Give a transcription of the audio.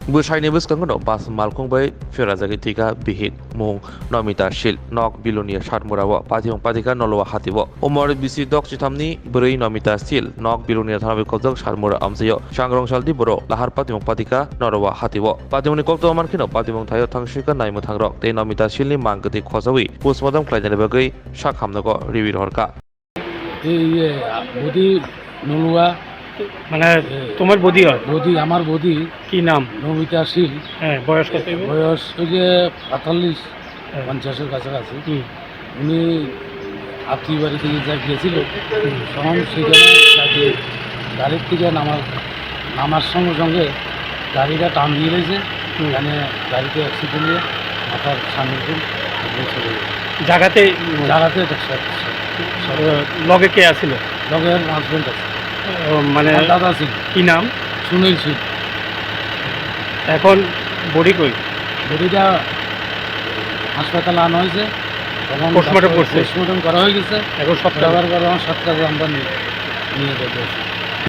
Busaini Buskangano Bas Malkong Bay Ferazaki Tika Bihit Mung Nomita Shil Nok Bilonia Sharmurawa Pationg Patika Noloa Hatibo Omor Bisi Dok Chitamni Buri Nomita Sil Nok Bilonia Thanabi Kozak Sharmura Amsayo Shangrong Shaldi Boro Lahar Pationg Patika Norowa Hatibo Patimoni Kopto Markino Patimong Tayo Tangshika Naimu Tangrok Te Nomita Shilni Mangkati Khosawi Postmortem Klaidane Bagai Shak Hamnago Revir Horka বদি নলুয়া মানে তোমার বদি হয়? বদি আমার বদি কি নাম? নমিতা শীল। হ্যাঁ, বয়স কত? বয়স ওই যে 48-50-এর কাছাকাছি। উনি আত্মীয় বাড়ি থেকে যা গিয়েছিল তখন সেখানে তাকে গাড়ির থেকে নামার সঙ্গে সঙ্গে গাড়িটা টান দিয়ে রয়েছে। এখানে গাড়িতে অ্যাক্সিডেন্ট নিয়ে মাথার সামনে চলে জায়গাতে লগে কে আছিল? লগের হাজবেন্ড আছে, মানে দাদা ছিল। কি নাম? সুনীল সিং। এখন বডি কই? বডিটা হাসপাতালে আনা হয়েছে, তখন পোস্টমর্টম করছে, পোস্টমর্টম করা হয়ে গেছে। এখন 7টা আমরা নিয়ে যেতে